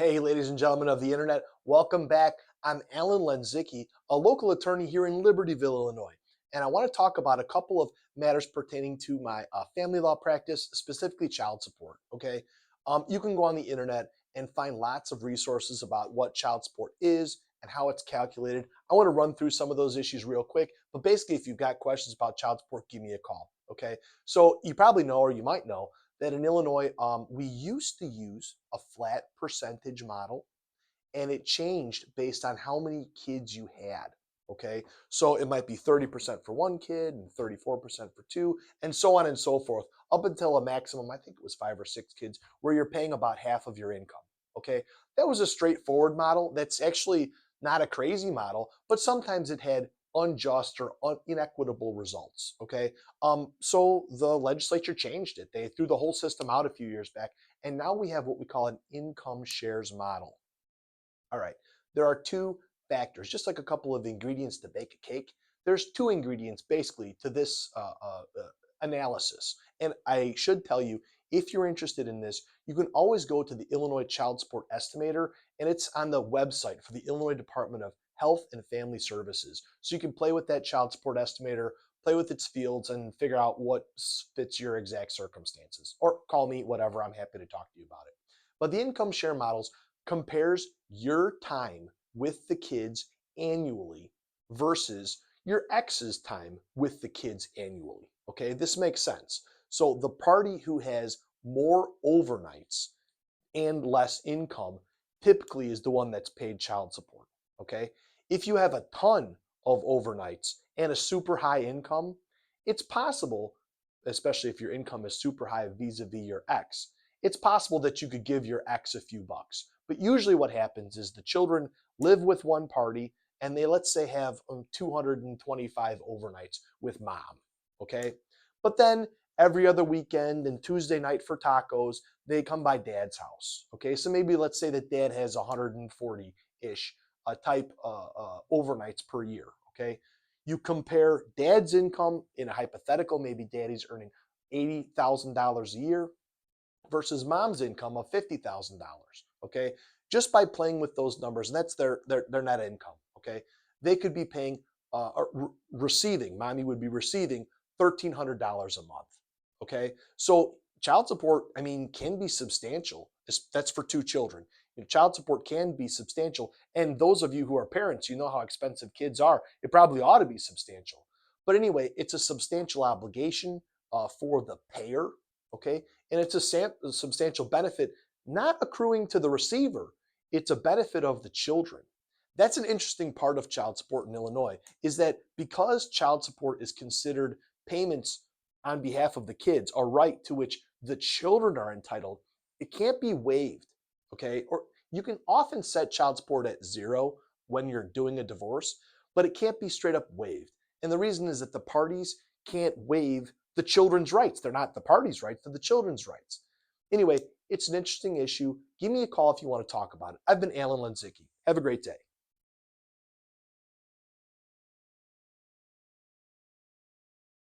Hey, ladies and gentlemen of the internet, welcome back. I'm Alan Lenczycki, a local attorney here in Libertyville, Illinois. And I want to talk about a couple of matters pertaining to my family law practice, specifically child support. Okay. You can go on the internet and find lots of resources about what child support is and how it's calculated. I want to run through some of those issues real quick. But basically, if you've got questions about child support, give me a call. Okay. So you probably know, or you might know, that in Illinois, we used to use a flat percentage model, and it changed based on how many kids you had. Okay, so it might be 30% for one kid and 34% for two, and so on and so forth, up until a maximum, I think it was 5 or 6 kids, where you're paying about half of your income. Okay, that was a straightforward model. That's actually not a crazy model, but sometimes it had unjust or inequitable results. Okay, so the legislature changed it. They threw the whole system out a few years back, and now we have what we call an income shares model. All right, there are two factors, just like a couple of ingredients to bake a cake. There's two ingredients basically to this analysis. And I should tell you, if you're interested in this, you can always go to the Illinois Child Support Estimator, and it's on the website for the Illinois Department of Health and Family Services. So you can play with that child support estimator, play with its fields, and figure out what fits your exact circumstances. Or call me, whatever, I'm happy to talk to you about it. But the income share models compares your time with the kids annually versus your ex's time with the kids annually. Okay, this makes sense. So the party who has more overnights and less income typically is the one that's paid child support. Okay, if you have a ton of overnights and a super high income, it's possible, especially if your income is super high vis-a-vis your ex, it's possible that you could give your ex a few bucks. But usually what happens is the children live with one party and they, let's say, have 225 overnights with mom. Okay. But then every other weekend and Tuesday night for tacos, they come by dad's house. Okay. So maybe let's say that dad has 140-ish type overnights per year. Okay. You compare dad's income in a hypothetical, maybe daddy's earning $80,000 a year versus mom's income of $50,000. Okay, just by playing with those numbers, and that's their net income. Okay, they could be paying receiving. Mommy would be receiving $1,300 a month. Okay, so child support, I mean, can be substantial. That's for two children. Child support can be substantial, and those of you who are parents, you know how expensive kids are. It probably ought to be substantial. But anyway, it's a substantial obligation for the payer. Okay, and it's a substantial benefit not accruing to the receiver. It's a benefit of the children. That's an interesting part of child support in Illinois, is that because child support is considered payments on behalf of the kids, a right to which the children are entitled, it can't be waived. Okay, or you can often set child support at zero when you're doing a divorce, but it can't be straight up waived. And the reason is that the parties can't waive the children's rights. They're not the parties' rights, they're the children's rights. Anyway, it's an interesting issue. Give me a call if you want to talk about it. I've been Alan Lenczycki. Have a great day.